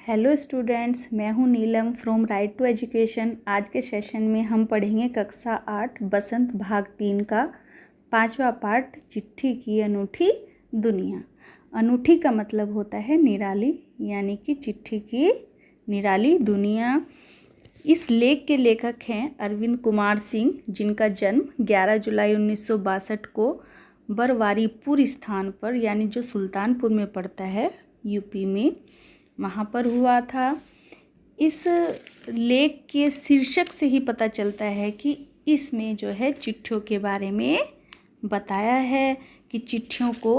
Hello students, मैं हूं नीलम from right to education. आज के सेशन में हम पढ़ेंगे कक्षा 8 बसंत भाग 3 का 5वां पार्ट, चिट्ठी की अनूठी दुनिया। अनूठी का मतलब होता है निराली, यानी कि चिट्ठी की निराली दुनिया। इस लेख के लेखक हैं अरविंद कुमार सिंह, जिनका जन्म 11 जुलाई 1962 को बरवारीपुर स्थान पर, यानी जो सुल्तानपुर में पड़ता है यूपी में, वहाँ पर हुआ था। इस लेख के शीर्षक से ही पता चलता है कि इसमें जो है चिट्ठियों के बारे में बताया है कि चिट्ठियों को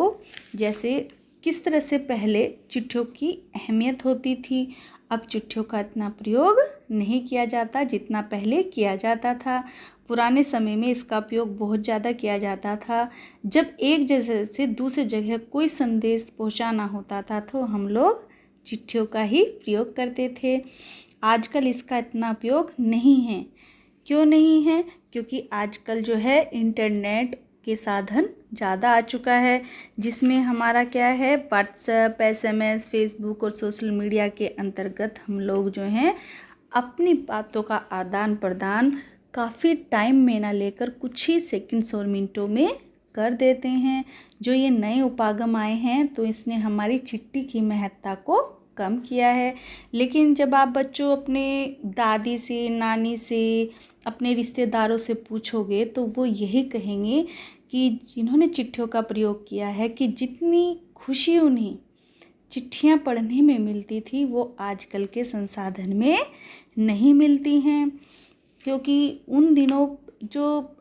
जैसे किस तरह से पहले चिट्ठियों की अहमियत होती थी। अब चिट्ठियों का इतना प्रयोग नहीं किया जाता जितना पहले किया जाता था। पुराने समय में इसका उपयोग बहुत ज़्यादा किया जाता था। जब एक जगह से दूसरी जगह कोई संदेश पहुंचाना होता था तो हम लोग चिट्ठियों का ही प्रयोग करते थे। आजकल इसका इतना उपयोग नहीं है। क्यों नहीं है? क्योंकि आजकल जो है इंटरनेट के साधन ज़्यादा आ चुका है, जिसमें हमारा क्या है, व्हाट्सएप, SMS, फेसबुक और सोशल मीडिया के अंतर्गत हम लोग जो हैं अपनी बातों का आदान प्रदान काफ़ी टाइम में ना लेकर कुछ ही सेकंड्स और मिनटों में कर देते हैं। जो ये नए उपागम आए हैं तो इसने हमारी चिट्ठी की महत्ता को कम किया है। लेकिन जब आप बच्चों अपने दादी से, नानी से, अपने रिश्तेदारों से पूछोगे तो वो यही कहेंगे कि जिन्होंने चिट्ठियों का प्रयोग किया है कि जितनी खुशी उन्हें चिट्ठियाँ पढ़ने में मिलती थी वो आजकल के संसाधन में नहीं मिलती हैं। क्योंकि उन दिनों जो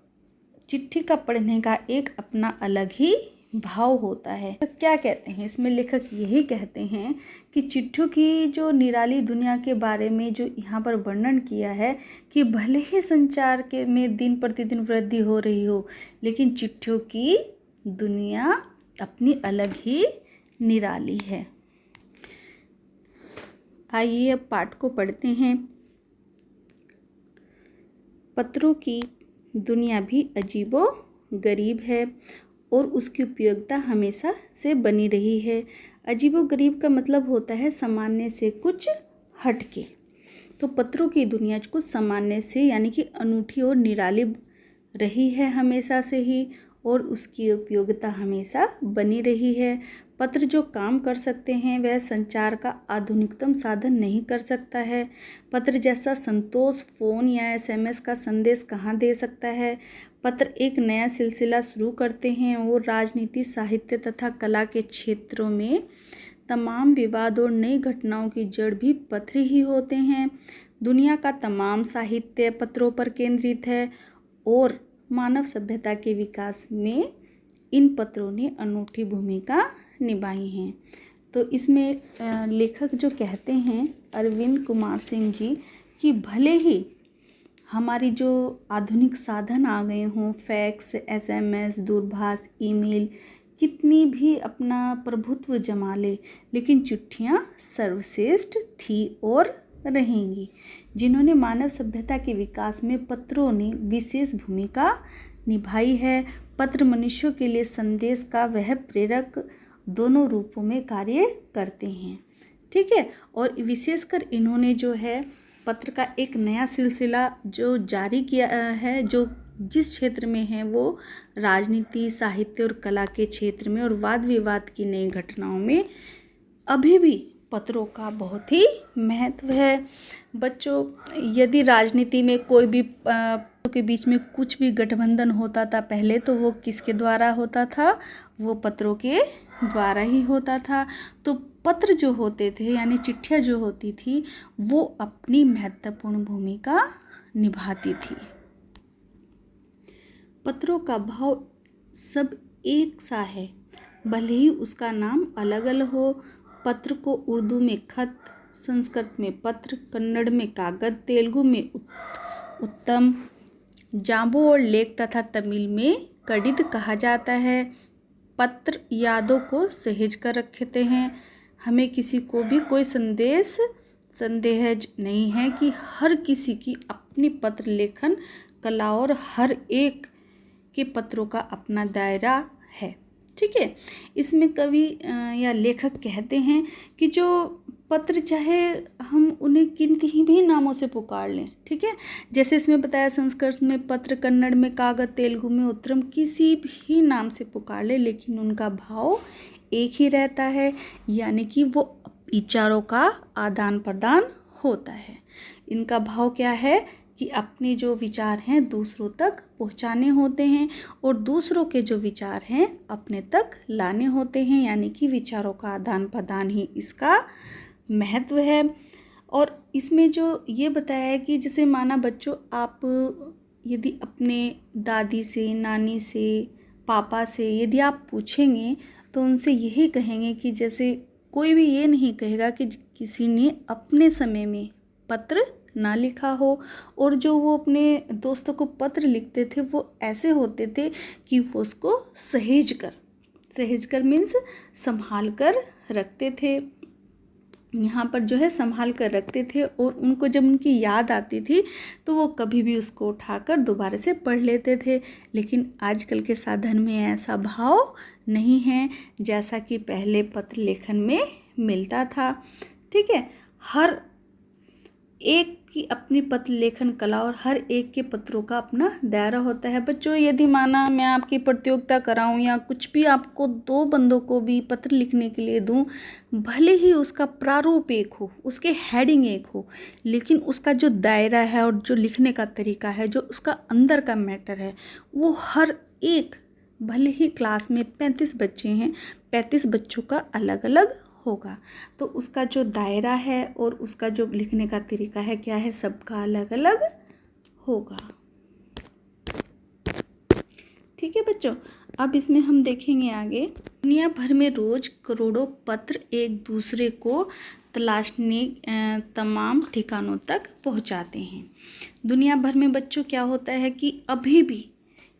चिट्ठी का पढ़ने का एक अपना अलग ही भाव होता है। तो क्या कहते हैं इसमें लेखक? यही कहते हैं कि चिट्ठियों की जो निराली दुनिया के बारे में जो यहाँ पर वर्णन किया है कि भले ही संचार के में दिन प्रतिदिन वृद्धि हो रही हो, लेकिन चिट्ठियों की दुनिया अपनी अलग ही निराली है। आइए अब पाठ को पढ़ते हैं। पत्रों की दुनिया भी अजीबो गरीब है और उसकी उपयोगिता हमेशा से बनी रही है। अजीबो गरीब का मतलब होता है सामान्य से कुछ हटके। तो पत्रों की दुनिया कुछ सामान्य से यानी कि अनूठी और निराली रही है हमेशा से ही, और उसकी उपयोगिता हमेशा बनी रही है। पत्र जो काम कर सकते हैं वह संचार का आधुनिकतम साधन नहीं कर सकता है। पत्र जैसा संतोष फ़ोन या SMS का संदेश कहाँ दे सकता है। पत्र एक नया सिलसिला शुरू करते हैं और राजनीति, साहित्य तथा कला के क्षेत्रों में तमाम विवाद और नई घटनाओं की जड़ भी पत्र ही होते हैं। दुनिया का तमाम साहित्य पत्रों पर केंद्रित है और मानव सभ्यता के विकास में इन पत्रों ने अनूठी भूमिका निभाई हैं। तो इसमें लेखक जो कहते हैं अरविंद कुमार सिंह जी कि भले ही हमारी जो आधुनिक साधन आ गए हों, फैक्स, SMS, दूरभाष, ईमेल कितनी भी अपना प्रभुत्व जमा ले, लेकिन चिट्ठियाँ सर्वश्रेष्ठ थी और रहेंगी। जिन्होंने मानव सभ्यता के विकास में पत्रों ने विशेष भूमिका निभाई है। पत्र मनुष्यों के लिए संदेश का वह प्रेरक दोनों रूपों में कार्य करते हैं। ठीक है। और विशेषकर इन्होंने जो है पत्र का एक नया सिलसिला जो जारी किया है, जो जिस क्षेत्र में है वो राजनीति, साहित्य और कला के क्षेत्र में, और वाद विवाद की नई घटनाओं में अभी भी पत्रों का बहुत ही महत्व है। बच्चों, यदि राजनीति में कोई भी के बीच में कुछ भी गठबंधन होता था पहले, तो वो किसके द्वारा होता था? वो पत्रों के द्वारा ही होता था। तो पत्र जो होते थे यानी चिट्ठियाँ जो होती थी वो अपनी महत्वपूर्ण भूमिका निभाती थी। पत्रों का भाव सब एक सा है, भले ही उसका नाम अलग अलग हो। पत्र को उर्दू में खत, संस्कृत में पत्र, कन्नड़ में कागज, तेलुगु में उत्तम, जांबू और लेख तथा तमिल में कडिद कहा जाता है। पत्र यादों को सहेज कर रखते हैं। हमें किसी को भी कोई संदेह नहीं है कि हर किसी की अपनी पत्र लेखन कला और हर एक के पत्रों का अपना दायरा है। ठीक है। इसमें कवि या लेखक कहते हैं कि जो पत्र चाहे हम उन्हें किन्हीं भी नामों से पुकार लें, ठीक है। जैसे इसमें बताया संस्कृत में पत्र, कन्नड़ में कागज, तेलुगु में उत्तरम, किसी भी नाम से पुकार ले लेकिन उनका भाव एक ही रहता है, यानी कि वो विचारों का आदान प्रदान होता है। इनका भाव क्या है कि अपने जो विचार हैं दूसरों तक पहुंचाने होते हैं और दूसरों के जो विचार हैं अपने तक लाने होते हैं, यानी कि विचारों का आदान प्रदान ही इसका महत्व है। और इसमें जो ये बताया है कि जैसे माना बच्चों, आप यदि अपने दादी से, नानी से, पापा से यदि आप पूछेंगे तो उनसे यही कहेंगे कि जैसे कोई भी ये नहीं कहेगा कि किसी ने अपने समय में पत्र ना लिखा हो। और जो वो अपने दोस्तों को पत्र लिखते थे वो ऐसे होते थे कि वो उसको सहेज कर मीन्स संभाल कर रखते थे, यहाँ पर जो है संभाल कर रखते थे। और उनको जब उनकी याद आती थी तो वो कभी भी उसको उठाकर दोबारा से पढ़ लेते थे। लेकिन आजकल के साधन में ऐसा भाव नहीं है जैसा कि पहले पत्र लेखन में मिलता था, ठीक है। हर एक की अपनी पत्र लेखन कला और हर एक के पत्रों का अपना दायरा होता है। बच्चों, यदि माना मैं आपकी प्रतियोगिता कराऊं या कुछ भी आपको 2 बंदों को भी पत्र लिखने के लिए दूं, भले ही उसका प्रारूप एक हो, उसके हेडिंग एक हो, लेकिन उसका जो दायरा है और जो लिखने का तरीका है, जो उसका अंदर का मैटर है, वो हर एक, भले ही क्लास में 35 बच्चे हैं, 35 बच्चों का अलग अलग होगा। तो उसका जो दायरा है और उसका जो लिखने का तरीका है क्या है, सबका अलग अलग होगा, ठीक है बच्चों। अब इसमें हम देखेंगे आगे, दुनिया भर में रोज करोड़ों पत्र एक दूसरे को तलाशने तमाम ठिकानों तक पहुंचाते हैं। दुनिया भर में बच्चों क्या होता है कि अभी भी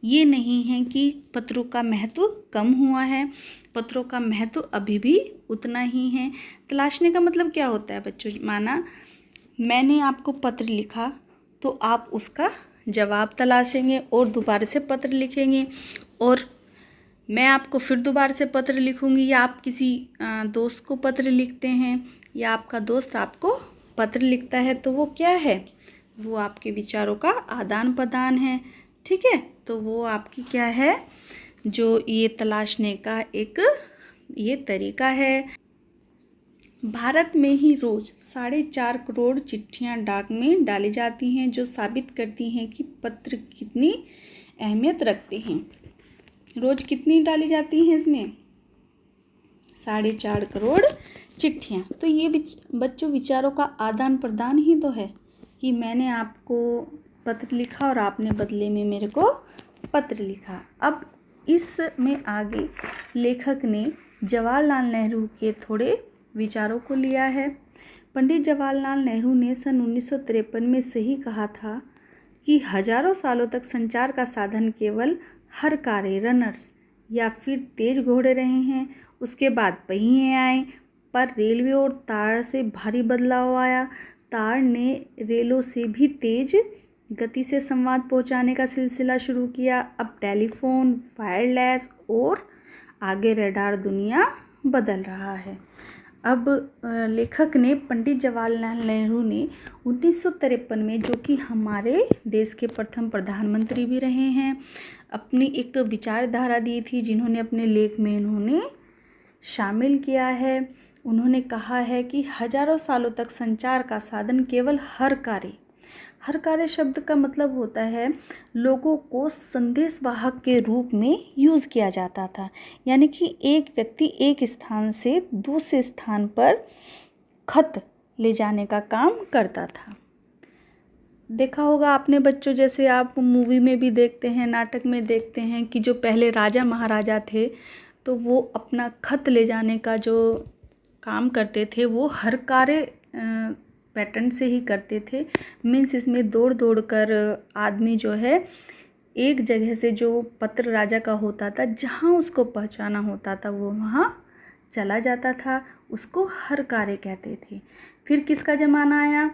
ये नहीं है कि पत्रों का महत्व कम हुआ है, पत्रों का महत्व अभी भी उतना ही है। तलाशने का मतलब क्या होता है बच्चों, माना मैंने आपको पत्र लिखा तो आप उसका जवाब तलाशेंगे और दोबारा से पत्र लिखेंगे, और मैं आपको फिर दोबारा से पत्र लिखूंगी, या आप किसी दोस्त को पत्र लिखते हैं या आपका दोस्त आपको पत्र लिखता है, तो वो क्या है, वो आपके विचारों का आदान प्रदान है, ठीक है। तो वो आपकी क्या है, जो ये तलाशने का एक ये तरीका है। भारत में ही रोज 4.5 करोड़ चिट्ठियां डाक में डाली जाती हैं, जो साबित करती हैं कि पत्र कितनी अहमियत रखते हैं। रोज कितनी डाली जाती हैं इसमें, 4.5 करोड़ चिट्ठियां। तो ये बच्चों विचारों का आदान प्रदान ही तो है कि मैंने आपको पत्र लिखा और आपने बदले में मेरे को पत्र लिखा। अब इसमें आगे लेखक ने जवाहरलाल नेहरू के थोड़े विचारों को लिया है। पंडित जवाहरलाल नेहरू ने सन 1953 में सही कहा था कि हजारों सालों तक संचार का साधन केवल हरकारे, रनर्स या फिर तेज घोड़े रहे हैं। उसके बाद पहिए आए, पर रेलवे और तार से भारी बदलाव आया। तार ने रेलों से भी तेज गति से संवाद पहुंचाने का सिलसिला शुरू किया। अब टेलीफोन, वायरलेस और आगे रडार दुनिया बदल रहा है। अब लेखक ने, पंडित जवाहरलाल नेहरू ने 1953 में, जो कि हमारे देश के प्रथम प्रधानमंत्री भी रहे हैं, अपनी एक विचारधारा दी थी जिन्होंने अपने लेख में इन्होंने शामिल किया है। उन्होंने कहा है कि हजारों सालों तक संचार का साधन केवल हर कार्य शब्द का मतलब होता है लोगों को संदेशवाहक के रूप में यूज़ किया जाता था, यानी कि एक व्यक्ति एक स्थान से दूसरे स्थान पर खत ले जाने का काम करता था। देखा होगा आपने बच्चों, जैसे आप मूवी में भी देखते हैं, नाटक में देखते हैं कि जो पहले राजा महाराजा थे तो वो अपना खत ले जाने का जो काम करते थे वो हर कार्य पैटर्न से ही करते थे। मीन्स इसमें दौड़ कर आदमी जो है एक जगह से, जो पत्र राजा का होता था, जहाँ उसको पहुँचाना होता था वो वहाँ चला जाता था, उसको हर कार्य कहते थे। फिर किसका ज़माना आया,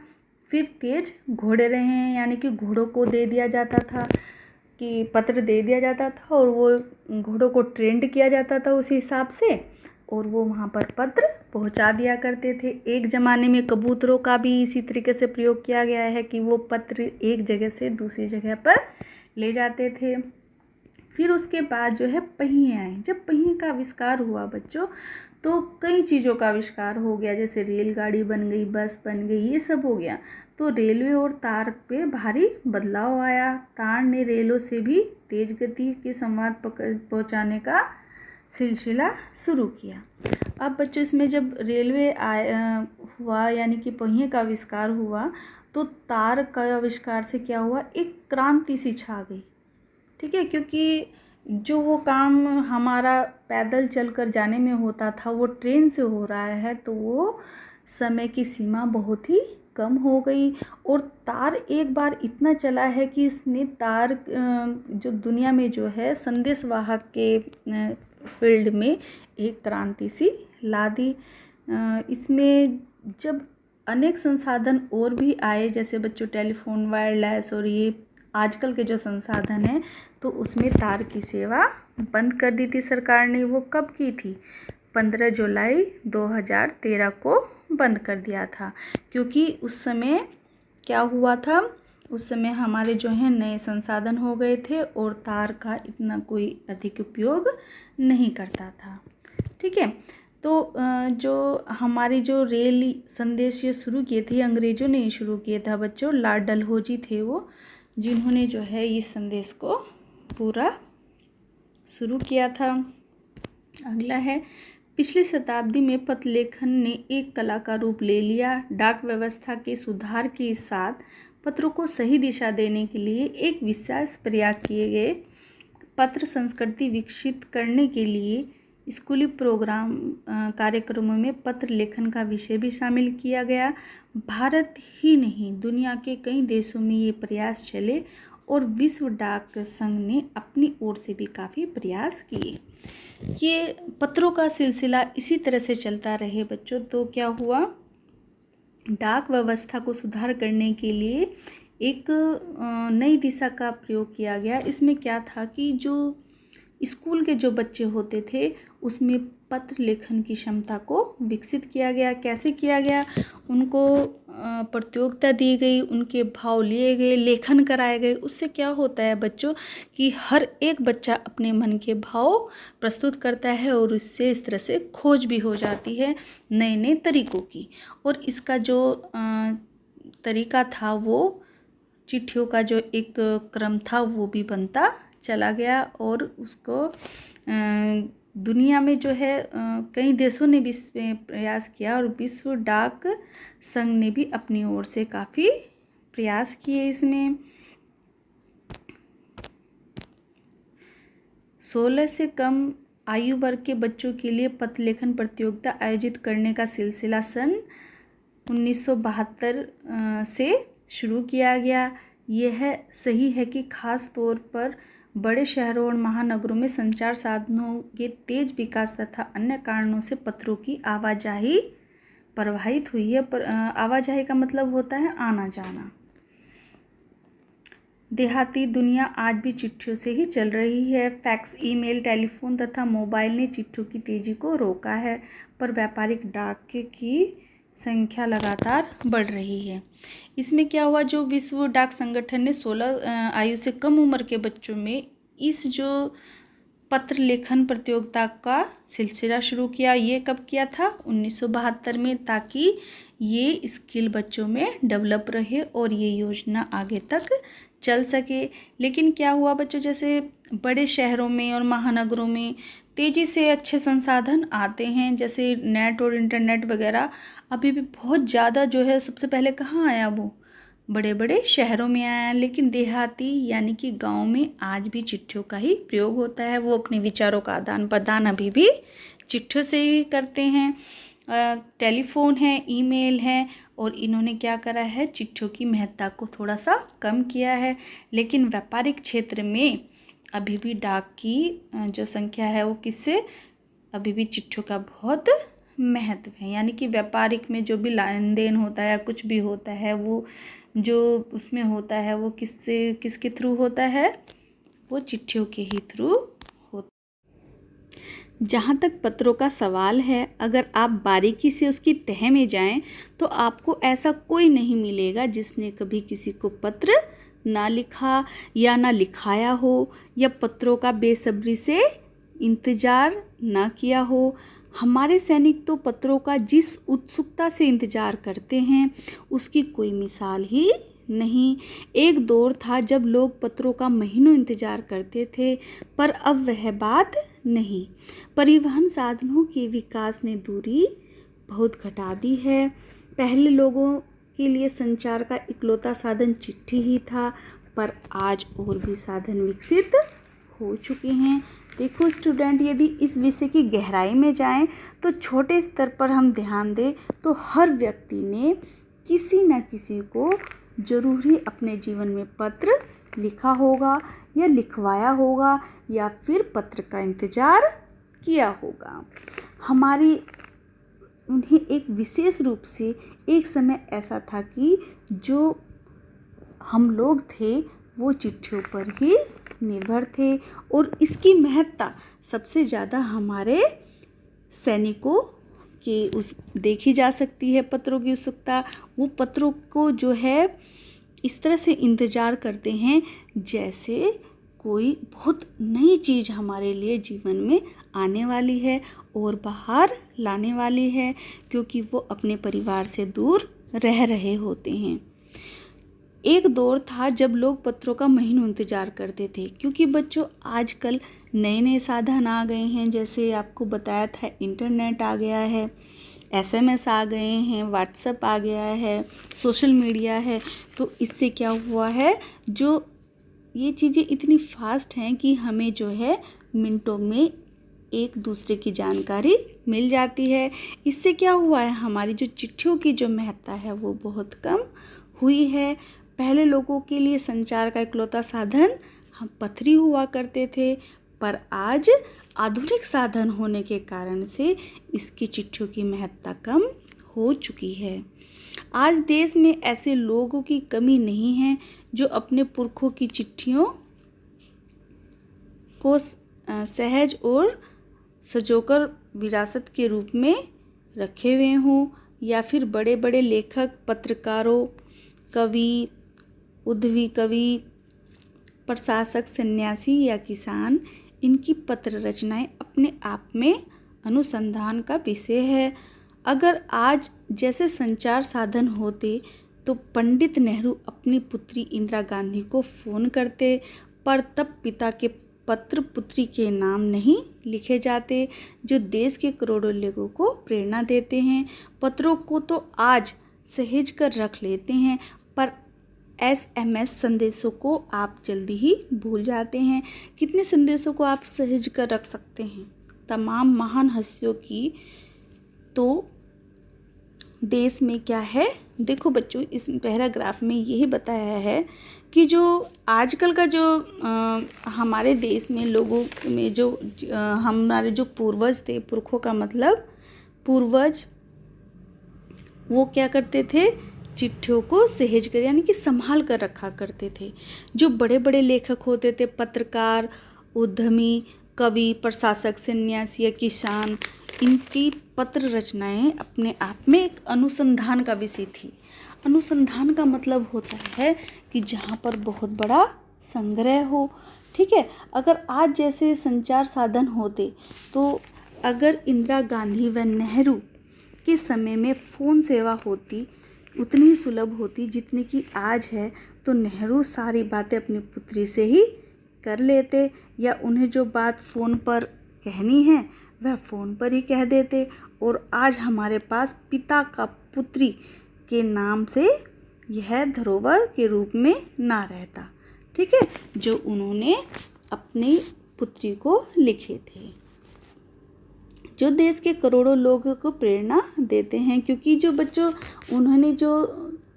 फिर तेज घोड़े रहे हैं, यानी कि घोड़ों को दे दिया जाता था, कि पत्र दे दिया जाता था और वो घोड़ों को ट्रेंड किया जाता था उसी हिसाब से, और वो वहाँ पर पत्र पहुँचा दिया करते थे। एक ज़माने में कबूतरों का भी इसी तरीके से प्रयोग किया गया है कि वो पत्र एक जगह से दूसरी जगह पर ले जाते थे। फिर उसके बाद जो है पहिए आए। जब पहिए का आविष्कार हुआ बच्चों, तो कई चीज़ों का आविष्कार हो गया, जैसे रेलगाड़ी बन गई, बस बन गई, ये सब हो गया। तो रेलवे और तार पे भारी बदलाव आया। तार ने रेलों से भी तेज गति के संवाद पहुंचाने का सिलसिला शुरू किया। अब बच्चों इसमें जब रेलवे हुआ, यानी कि पहिए का आविष्कार हुआ, तो तार का आविष्कार से क्या हुआ, एक क्रांति सी छा गई। ठीक है, क्योंकि जो वो काम हमारा पैदल चलकर जाने में होता था वो ट्रेन से हो रहा है, तो वो समय की सीमा बहुत ही कम हो गई। और तार एक बार इतना चला है कि इसने तार जो दुनिया में जो है संदेशवाहक के फील्ड में एक क्रांति सी ला दी। इसमें जब अनेक संसाधन और भी आए, जैसे बच्चों टेलीफोन, वायरलेस और ये आजकल के जो संसाधन हैं, तो उसमें तार की सेवा बंद कर दी थी सरकार ने। वो कब की थी? 15 जुलाई 2013 को बंद कर दिया था, क्योंकि उस समय क्या हुआ था, उस समय हमारे जो हैं नए संसाधन हो गए थे और तार का इतना कोई अधिक उपयोग नहीं करता था। ठीक है, तो जो हमारी जो रेल संदेश ये शुरू किए थे, अंग्रेज़ों ने शुरू किए था बच्चों। लॉर्ड डलहौजी थे वो, जिन्होंने जो है इस संदेश को पूरा शुरू किया था। अगला है, पिछली शताब्दी में पत्र लेखन ने एक कला का रूप ले लिया। डाक व्यवस्था के सुधार के साथ पत्रों को सही दिशा देने के लिए एक विशेष प्रयास किए गए। पत्र संस्कृति विकसित करने के लिए स्कूली प्रोग्राम कार्यक्रमों में पत्र लेखन का विषय भी शामिल किया गया। भारत ही नहीं, दुनिया के कई देशों में ये प्रयास चले और विश्व डाक संघ ने अपनी ओर से भी काफ़ी प्रयास किए। ये पत्रों का सिलसिला इसी तरह से चलता रहे बच्चों। तो क्या हुआ, डाक व्यवस्था को सुधार करने के लिए एक नई दिशा का प्रयोग किया गया। इसमें क्या था कि जो स्कूल के जो बच्चे होते थे उसमें पत्र लेखन की क्षमता को विकसित किया गया। कैसे किया गया? उनको प्रतियोगिता दी गई, उनके भाव लिए गए, लेखन कराए गए। उससे क्या होता है बच्चों कि हर एक बच्चा अपने मन के भाव प्रस्तुत करता है और इससे इस तरह से खोज भी हो जाती है नए नए तरीकों की। और इसका जो तरीका था, वो चिट्ठियों का जो एक क्रम था वो भी बनता चला गया। और उसको दुनिया में जो है कई देशों ने भी इसमें प्रयास किया और विश्व डाक संघ ने भी अपनी ओर से काफ़ी प्रयास किए। इसमें 16 से कम आयु वर्ग के बच्चों के लिए पत्र लेखन प्रतियोगिता आयोजित करने का सिलसिला सन 1972 से शुरू किया गया। यह सही है कि खास तौर पर बड़े शहरों और महानगरों में संचार साधनों के तेज विकास तथा अन्य कारणों से पत्रों की आवाजाही प्रभावित हुई है। पर आवाजाही का मतलब होता है आना जाना। देहाती दुनिया आज भी चिट्ठियों से ही चल रही है। फैक्स, ईमेल, टेलीफोन तथा मोबाइल ने चिट्ठियों की तेजी को रोका है, पर व्यापारिक डाक की संख्या लगातार बढ़ रही है। इसमें क्या हुआ, जो विश्व डाक संगठन ने 16 आयु से कम उम्र के बच्चों में इस जो पत्र लेखन प्रतियोगिता का सिलसिला शुरू किया। ये कब किया था? 1972 में, ताकि ये स्किल बच्चों में डेवलप रहे और ये योजना आगे तक चल सके। लेकिन क्या हुआ बच्चों, जैसे बड़े शहरों में और महानगरों में तेज़ी से अच्छे संसाधन आते हैं, जैसे नेट और इंटरनेट वगैरह अभी भी बहुत ज़्यादा जो है, सबसे पहले कहाँ आया? वो बड़े बड़े शहरों में आया। लेकिन देहाती यानी कि गांव में आज भी चिट्ठियों का ही प्रयोग होता है। वो अपने विचारों का आदान प्रदान अभी भी चिट्ठियों से ही करते हैं। टेलीफोन है, ईमेल है, और इन्होंने क्या करा है, चिट्ठियों की महत्ता को थोड़ा सा कम किया है। लेकिन व्यापारिक क्षेत्र में अभी भी डाक की जो संख्या है वो किससे, अभी भी चिट्ठियों का बहुत महत्व है। यानी कि व्यापारिक में जो भी लेन देन होता है, कुछ भी होता है, वो जो उसमें होता है वो किसके थ्रू होता है? वो चिट्ठियों के ही थ्रू होता है। जहाँ तक पत्रों का सवाल है, अगर आप बारीकी से उसकी तह में जाएं तो आपको ऐसा कोई नहीं मिलेगा जिसने कभी किसी को पत्र ना लिखा या ना लिखाया हो या पत्रों का बेसब्री से इंतज़ार ना किया हो। हमारे सैनिक तो पत्रों का जिस उत्सुकता से इंतज़ार करते हैं उसकी कोई मिसाल ही नहीं। एक दौर था जब लोग पत्रों का महीनों इंतज़ार करते थे, पर अब वह बात नहीं। परिवहन साधनों के विकास ने दूरी बहुत घटा दी है। पहले लोगों के लिए संचार का इकलौता साधन चिट्ठी ही था, पर आज और भी साधन विकसित हो चुके हैं। देखो स्टूडेंट, यदि इस विषय की गहराई में जाएं तो छोटे स्तर पर हम ध्यान दें तो हर व्यक्ति ने किसी न किसी को ज़रूरी अपने जीवन में पत्र लिखा होगा या लिखवाया होगा या फिर पत्र का इंतज़ार किया होगा। हमारी उन्हें एक विशेष रूप से एक समय ऐसा था कि जो हम लोग थे वो चिट्ठियों पर ही निर्भर थे और इसकी महत्ता सबसे ज़्यादा हमारे सैनिकों के उस देखी जा सकती है। पत्रों की उत्सुकता, वो पत्रों को जो है इस तरह से इंतज़ार करते हैं जैसे कोई बहुत नई चीज़ हमारे लिए जीवन में आने वाली है और बाहर लाने वाली है, क्योंकि वो अपने परिवार से दूर रह रहे होते हैं। एक दौर था जब लोग पत्रों का महीनों इंतज़ार करते थे, क्योंकि बच्चों आजकल नए नए साधन आ गए हैं। जैसे आपको बताया था, इंटरनेट आ गया है, SMS आ गए हैं, व्हाट्सएप आ गया है, सोशल मीडिया है। तो इससे क्या हुआ है, जो ये चीज़ें इतनी फास्ट हैं कि हमें जो है मिनटों में एक दूसरे की जानकारी मिल जाती है। इससे क्या हुआ है, हमारी जो चिट्ठियों की जो महत्ता है वो बहुत कम हुई है। पहले लोगों के लिए संचार का इकलौता साधन हम पत्री हुआ करते थे, पर आज आधुनिक साधन होने के कारण से इसकी चिट्ठियों की महत्ता कम हो चुकी है। आज देश में ऐसे लोगों की कमी नहीं है जो अपने पुरखों की चिट्ठियों को सहज और सजोकर विरासत के रूप में रखे हुए हों, या फिर बड़े बड़े लेखक, पत्रकारों, कवि, उद्यमी कवि, प्रशासक, सन्यासी या किसान, इनकी पत्र रचनाएं अपने आप में अनुसंधान का विषय है। अगर आज जैसे संचार साधन होते तो पंडित नेहरू अपनी पुत्री इंदिरा गांधी को फ़ोन करते, पर तब पिता के पत्र पुत्री के नाम नहीं लिखे जाते, जो देश के करोड़ों लोगों को प्रेरणा देते हैं। पत्रों को तो आज सहेज कर रख लेते हैं, पर SMS संदेशों को आप जल्दी ही भूल जाते हैं। कितने संदेशों को आप सहेज कर रख सकते हैं? तमाम महान हस्तियों की तो देश में क्या है, देखो बच्चों, इस पैराग्राफ में यही बताया है कि जो आजकल का जो हमारे देश में लोगों में जो हमारे जो पूर्वज थे, पुरखों का मतलब पूर्वज, वो क्या करते थे, चिट्ठियों को सहेज कर यानी कि संभाल कर रखा करते थे। जो बड़े बड़े लेखक होते थे, पत्रकार, उद्यमी, कवि, प्रशासक, सन्यासी या किसान, इनकी पत्र रचनाएं अपने आप में एक अनुसंधान का विषय थी। अनुसंधान का मतलब होता है कि जहाँ पर बहुत बड़ा संग्रह हो। ठीक है, अगर आज जैसे संचार साधन होते तो अगर इंदिरा गांधी व नेहरू के समय में फ़ोन सेवा होती, उतनी ही सुलभ होती जितनी कि आज है, तो नेहरू सारी बातें अपनी पुत्री से ही कर लेते, या उन्हें जो बात फ़ोन पर कहनी है वह फ़ोन पर ही कह देते, और आज हमारे पास पिता का पुत्री के नाम से यह धरोहर के रूप में ना रहता। ठीक है, जो उन्होंने अपनी पुत्री को लिखे थे, जो देश के करोड़ों लोगों को प्रेरणा देते हैं। क्योंकि जो बच्चों उन्होंने जो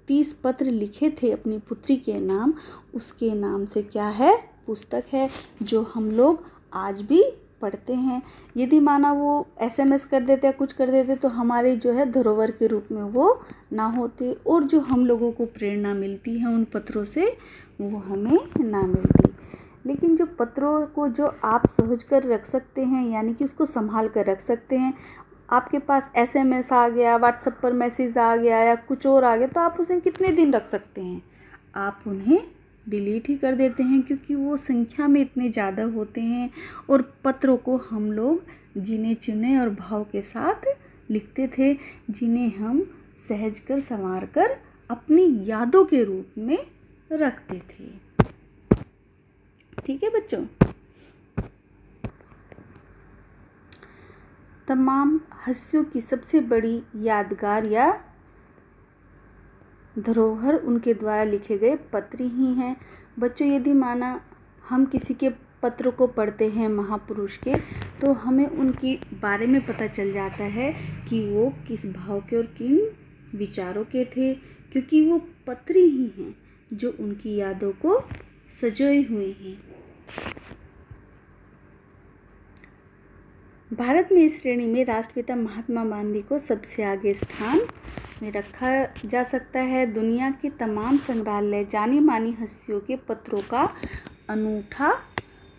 30 पत्र लिखे थे अपनी पुत्री के नाम, उसके नाम से क्या है, पुस्तक है, जो हम लोग आज भी पढ़ते हैं। यदि माना वो SMS कर देते या कुछ कर देते तो हमारे जो है धरोहर के रूप में वो ना होते, और जो हम लोगों को प्रेरणा मिलती है उन पत्रों से वो हमें ना मिलती। लेकिन जो पत्रों को जो आप सहज कर रख सकते हैं, यानी कि उसको संभाल कर रख सकते हैं, आपके पास SMS आ गया, व्हाट्सएप पर मैसेज आ गया या कुछ और आ गया, तो आप उसे कितने दिन रख सकते हैं? आप उन्हें डिलीट ही कर देते हैं, क्योंकि वो संख्या में इतने ज़्यादा होते हैं। और पत्रों को हम लोग गिने चुने और भाव के साथ लिखते थे, जिन्हें हम सहज कर संवार कर अपनी यादों के रूप में रखते थे। ठीक है बच्चों। तमाम हस्तियों की सबसे बड़ी यादगार या धरोहर उनके द्वारा लिखे गए पत्र ही हैं। बच्चों, यदि माना हम किसी के पत्र को पढ़ते हैं महापुरुष के, तो हमें उनके बारे में पता चल जाता है कि वो किस भाव के और किन विचारों के थे, क्योंकि वो पत्र ही हैं जो उनकी यादों को सजोए हुए हैं। भारत में इस श्रेणी में राष्ट्रपिता महात्मा गांधी को सबसे आगे स्थान में रखा जा सकता है। दुनिया के तमाम संग्रहालय जानी मानी हस्तियों के पत्रों का अनूठा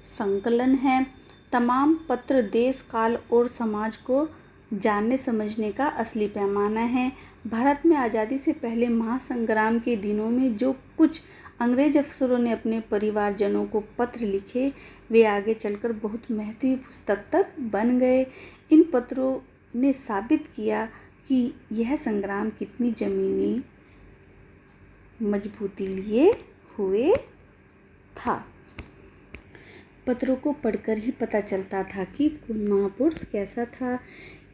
संकलन है। तमाम पत्र देश, काल और समाज को जानने समझने का असली पैमाना है। भारत में आज़ादी से पहले महासंग्राम के दिनों में जो कुछ अंग्रेज अफसरों ने अपने परिवारजनों को पत्र लिखे, वे आगे चलकर बहुत महत्वपूर्ण पुस्तक तक बन गए। इन पत्रों ने साबित किया कि यह संग्राम कितनी ज़मीनी मजबूती लिए हुए था। पत्रों को पढ़कर ही पता चलता था कि कौन महापुरुष कैसा था।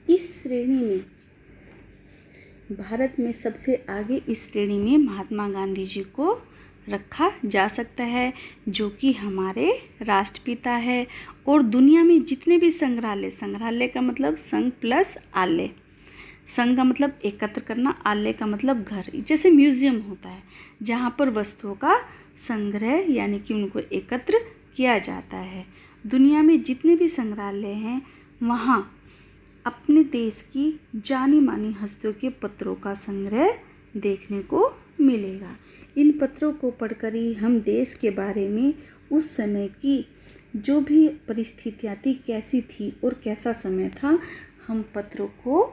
इस श्रेणी में भारत में सबसे आगे इस श्रेणी में महात्मा गांधी जी को रखा जा सकता है, जो कि हमारे राष्ट्रपिता है। और दुनिया में जितने भी संग्रहालय का मतलब संघ प्लस आलय, संघ का मतलब एकत्र करना, आलय का मतलब घर, जैसे म्यूजियम होता है जहाँ पर वस्तुओं का संग्रह यानी कि उनको एकत्र किया जाता है। दुनिया में जितने भी संग्रहालय हैं वहाँ अपने देश की जानी मानी हस्तियों के पत्रों का संग्रह देखने को मिलेगा। इन पत्रों को पढ़कर ही हम देश के बारे में, उस समय की जो भी परिस्थितियाँ थी कैसी थी और कैसा समय था, हम पत्रों को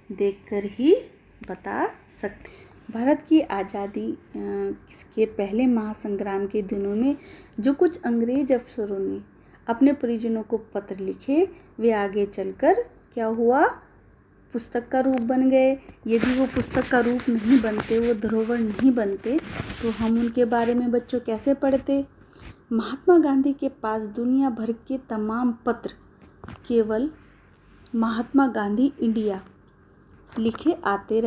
देखकर ही बता सकते। भारत की आज़ादी के पहले महासंग्राम के दिनों में जो कुछ अंग्रेज अफसरों ने अपने परिजनों को पत्र लिखे, वे आगे चलकर क्या हुआ, पुस्तक का रूप बन गए। यदि वो पुस्तक का रूप नहीं बनते, वो धरोहर नहीं बनते, तो हम उनके बारे में बच्चों कैसे पढ़ते। महात्मा गांधी के पास दुनिया भर के तमाम पत्र केवल महात्मा गांधी इंडिया लिखे आते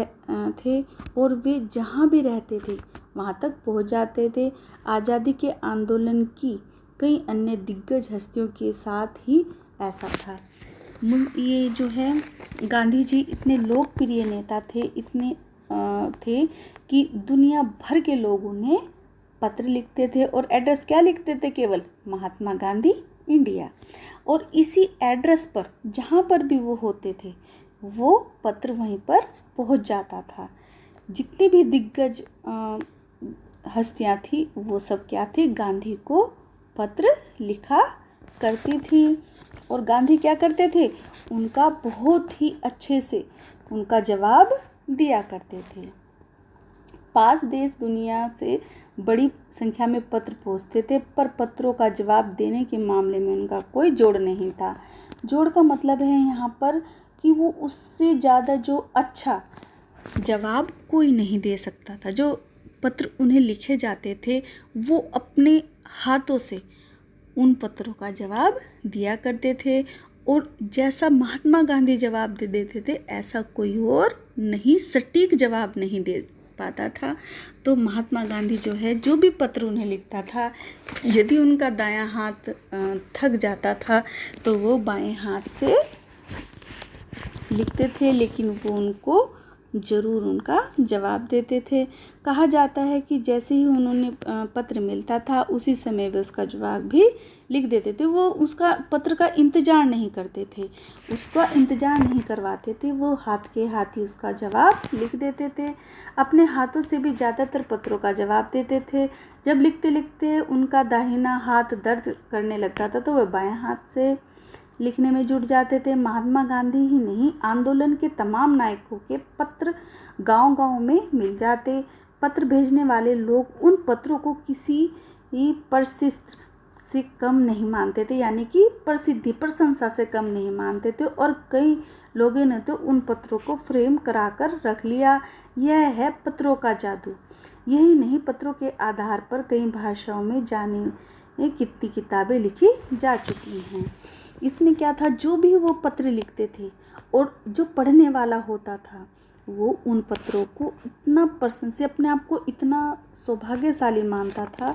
थे और वे जहाँ भी रहते थे वहाँ तक पहुँच जाते थे। आज़ादी के आंदोलन की कई अन्य दिग्गज हस्तियों के साथ ही ऐसा था। ये जो है गांधी जी इतने लोकप्रिय नेता थे, इतने थे कि दुनिया भर के लोग उन्हें पत्र लिखते थे। और एड्रेस क्या लिखते थे, केवल महात्मा गांधी इंडिया। और इसी एड्रेस पर जहाँ पर भी वो होते थे वो पत्र वहीं पर पहुँच जाता था। जितनी भी दिग्गज हस्तियाँ थी वो सब क्या थे, गांधी को पत्र लिखा करती थी। और गांधी क्या करते थे, उनका बहुत ही अच्छे से उनका जवाब दिया करते थे। 5 देश दुनिया से बड़ी संख्या में पत्र पहुँचते थे, पर पत्रों का जवाब देने के मामले में उनका कोई जोड़ नहीं था। जोड़ का मतलब है यहाँ पर कि वो उससे ज़्यादा जो अच्छा जवाब कोई नहीं दे सकता था। जो पत्र उन्हें लिखे जाते थे वो अपने हाथों से उन पत्रों का जवाब दिया करते थे, और जैसा महात्मा गांधी जवाब दे देते थे ऐसा कोई और नहीं, सटीक जवाब नहीं दे पाता था। तो महात्मा गांधी जो है, जो भी पत्र उन्हें लिखता था, यदि उनका दायां हाथ थक जाता था तो वो बाएं हाथ से लिखते थे, लेकिन वो उनको ज़रूर उनका जवाब देते थे। कहा जाता है कि जैसे ही उन्होंने पत्र मिलता था उसी समय वे उसका जवाब भी लिख देते थे। वो उसका पत्र का इंतज़ार नहीं करते थे, उसका इंतज़ार नहीं करवाते थे, वो हाथ के हाथ ही उसका जवाब लिख देते थे। अपने हाथों से भी ज़्यादातर पत्रों का जवाब देते थे। जब लिखते लिखते उनका दाहिना हाथ दर्द करने लगता था तो वह बाएं हाथ से लिखने में जुट जाते थे। महात्मा गांधी ही नहीं, आंदोलन के तमाम नायकों के पत्र गांव-गांव में मिल जाते। पत्र भेजने वाले लोग उन पत्रों को किसी ही प्रशस्ति से कम नहीं मानते थे, यानी कि प्रसिद्धि प्रशंसा से कम नहीं मानते थे। और कई लोगों ने तो उन पत्रों को फ्रेम कराकर रख लिया। यह है पत्रों का जादू। यही नहीं, पत्रों के आधार पर कई भाषाओं में जाने कितनी किताबें लिखी जा चुकी हैं। इसमें क्या था, जो भी वो पत्र लिखते थे और जो पढ़ने वाला होता था वो उन पत्रों को इतना पसंद से, अपने आप को इतना सौभाग्यशाली मानता था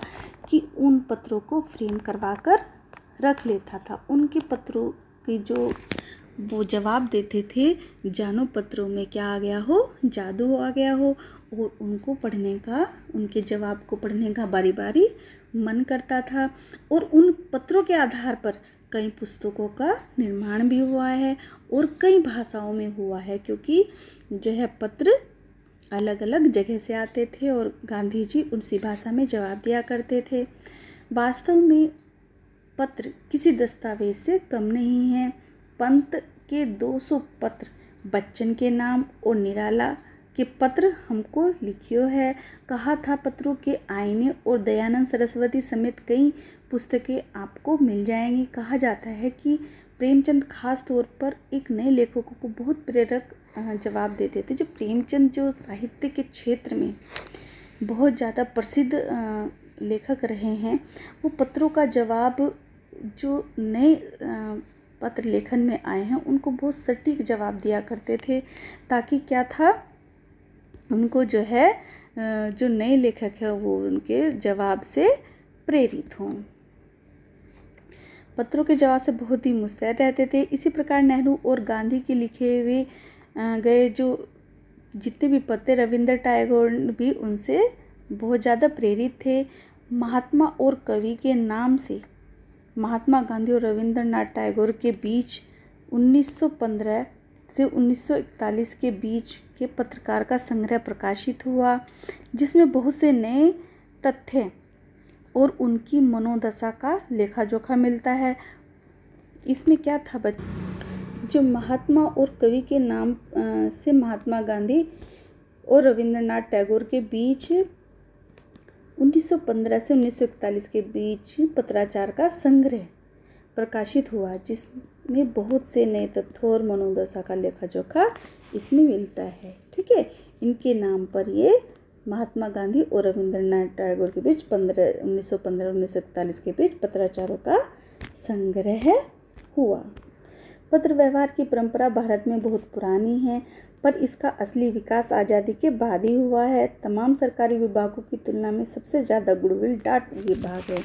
कि उन पत्रों को फ्रेम करवा कर रख लेता था। उनके पत्रों की जो वो जवाब देते थे, जानो पत्रों में क्या आ गया हो, जादू आ गया हो। और उनको पढ़ने का, उनके जवाब को पढ़ने का बारी बारी मन करता था। और उन पत्रों के आधार पर कई पुस्तकों का निर्माण भी हुआ है और कई भाषाओं में हुआ है, क्योंकि जो है पत्र अलग अलग जगह से आते थे और गांधी जी उसी भाषा में जवाब दिया करते थे। वास्तव में पत्र किसी दस्तावेज से कम नहीं है। पंत के 200 पत्र, बच्चन के नाम और निराला के पत्र हमको लिखियो है। कहा था पत्रों के आईने और दयानंद सरस्वती समेत कई पुस्तकें आपको मिल जाएंगी। कहा जाता है कि प्रेमचंद खास तौर पर एक नए लेखकों को बहुत प्रेरक जवाब देते थे। जो प्रेमचंद जो साहित्य के क्षेत्र में बहुत ज़्यादा प्रसिद्ध लेखक रहे हैं, वो पत्रों का जवाब जो नए पत्र लेखन में आए हैं उनको बहुत सटीक जवाब दिया करते थे, ताकि क्या था, उनको जो है जो नए लेखक है वो उनके जवाब से प्रेरित हों। पत्रों के जवाब से बहुत ही मुस्तैद रहते थे। इसी प्रकार नेहरू और गांधी के लिखे हुए गए जो जितने भी पत्र, रविंद्र टैगोर भी उनसे बहुत ज़्यादा प्रेरित थे। महात्मा और कवि के नाम से महात्मा गांधी और रविंद्रनाथ टैगोर के बीच 1915 से 1941 के बीच के पत्रकार का संग्रह प्रकाशित हुआ, जिसमें बहुत से नए तथ्य और उनकी मनोदशा का लेखा जोखा मिलता है। इसमें क्या था, जो महात्मा और कवि के नाम से महात्मा गांधी और रविंद्रनाथ टैगोर के बीच 1915 से 1941 के बीच पत्राचार का संग्रह प्रकाशित हुआ, जिसमें बहुत से नए तथ्यों और मनोदशा का लेखा जोखा इसमें मिलता है। ठीक है, इनके नाम पर ये महात्मा गांधी और रविंद्रनाथ टैगोर के बीच 1915-1941 के बीच पत्राचारों का संग्रह हुआ। पत्र व्यवहार की परंपरा भारत में बहुत पुरानी है, पर इसका असली विकास आज़ादी के बाद ही हुआ है। तमाम सरकारी विभागों की तुलना में सबसे ज़्यादा गुडविल डाक विभाग है।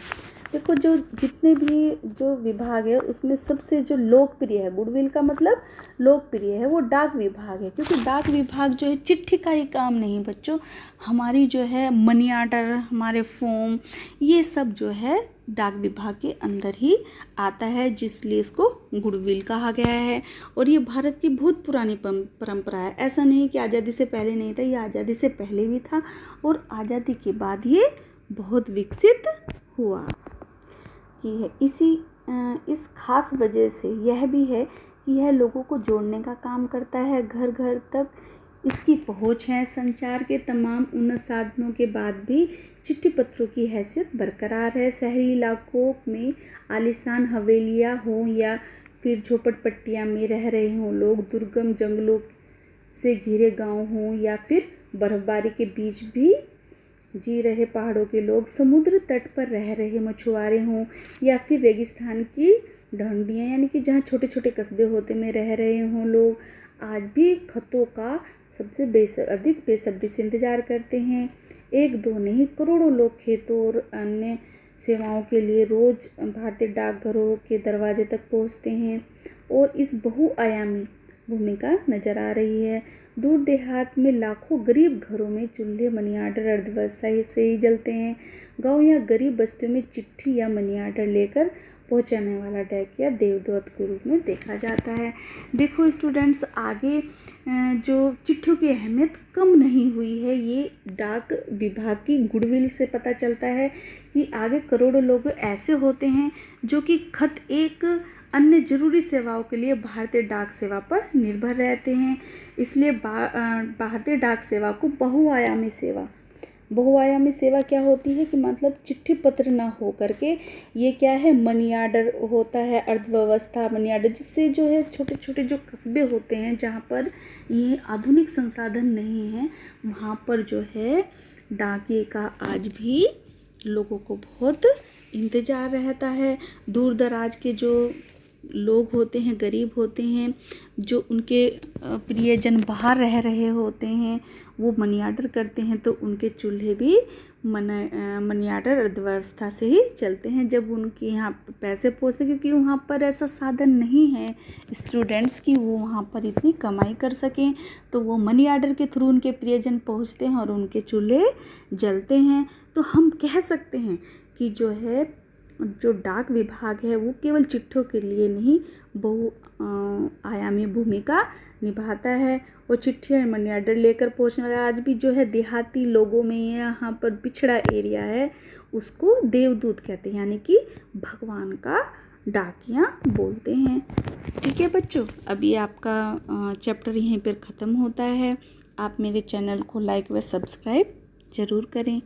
देखो, जो जितने भी जो विभाग है उसमें सबसे जो लोकप्रिय है, गुडविल का मतलब लोकप्रिय है, वो डाक विभाग है। क्योंकि डाक विभाग जो है चिट्ठी का ही काम नहीं बच्चों, हमारी जो है मनी ऑर्डर, हमारे फॉर्म, ये सब जो है डाक विभाग के अंदर ही आता है, जिसलिए इसको गुडविल कहा गया है। और ये भारत की बहुत पुरानी परंपरा है। ऐसा नहीं कि आज़ादी से पहले नहीं था, ये आज़ादी से पहले भी था और आज़ादी के बाद ये बहुत विकसित हुआ कि है। इस खास वजह से यह भी है कि यह लोगों को जोड़ने का काम करता है, घर घर तक इसकी पहुंच है। संचार के तमाम उन्नत साधनों के बाद भी चिट्ठी पत्रों की हैसियत बरकरार है। शहरी इलाकों में आलीशान हवेलियां हों या फिर झोपड़पट्टियां में रह रहे हों लोग, दुर्गम जंगलों से घिरे गांव हों या फिर बर्फबारी के बीच भी जी रहे पहाड़ों के लोग, समुद्र तट पर रह रहे मछुआरे हों या फिर रेगिस्तान की ढंडियाँ यानी कि जहाँ छोटे छोटे कस्बे होते में रह रहे हों लोग, आज भी खतों का सबसे अधिक बेसब्री से इंतज़ार करते हैं। एक दो नहीं, करोड़ों लोग खेतों और अन्य सेवाओं के लिए रोज़ भारतीय डाकघरों के दरवाजे तक पहुँचते हैं। और इस बहुआयामी भूमिका नज़र आ रही है। दूर देहात में लाखों गरीब घरों में चूल्हे मनी आर्डर अर्थव्यवस्था से ही जलते हैं। गांव या गरीब बस्तियों में चिट्ठी या मनी आर्डर लेकर पहुंचाने वाला डाकिया देवदूत के रूप में देखा जाता है। देखो स्टूडेंट्स, आगे जो चिट्ठियों की अहमियत कम नहीं हुई है, ये डाक विभाग की गुडविल से पता चलता है कि आगे करोड़ों लोग ऐसे होते हैं जो कि खत एक अन्य जरूरी सेवाओं के लिए भारतीय डाक सेवा पर निर्भर रहते हैं। इसलिए भारतीय डाक सेवा को बहुआयामी सेवा क्या होती है कि मतलब चिट्ठी पत्र ना हो करके ये क्या है, मनी आर्डर होता है, अर्थव्यवस्था मनी आर्डर, जिससे जो है छोटे छोटे जो कस्बे होते हैं जहाँ पर ये आधुनिक संसाधन नहीं है, वहाँ पर जो है डाकिए का आज भी लोगों को बहुत इंतज़ार रहता है। दूर दराज के जो लोग होते हैं, गरीब होते हैं, जो उनके प्रियजन बाहर रह रहे होते हैं, वो मनी आर्डर करते हैं तो उनके चूल्हे भी मनी आर्डर अर्थव्यवस्था से ही चलते हैं। जब उनके यहाँ पैसे पहुँचते, क्योंकि वहाँ पर ऐसा साधन नहीं है स्टूडेंट्स की वो वहाँ पर इतनी कमाई कर सकें, तो वो मनी आर्डर के थ्रू उनके प्रियजन पहुँचते हैं और उनके चूल्हे जलते हैं। तो हम कह सकते हैं कि जो डाक विभाग है वो केवल चिट्ठियों के लिए नहीं, बहुआयामी भूमिका निभाता है। और चिट्ठी और मनी आर्डर लेकर पहुंचने वाला आज भी जो है देहाती लोगों में, यहाँ पर पिछड़ा एरिया है, उसको देवदूत कहते हैं, यानी कि भगवान का डाकिया बोलते हैं। ठीक है बच्चों, अभी आपका चैप्टर यहीं पर ख़त्म होता है। आप मेरे चैनल को लाइक व सब्सक्राइब ज़रूर करें।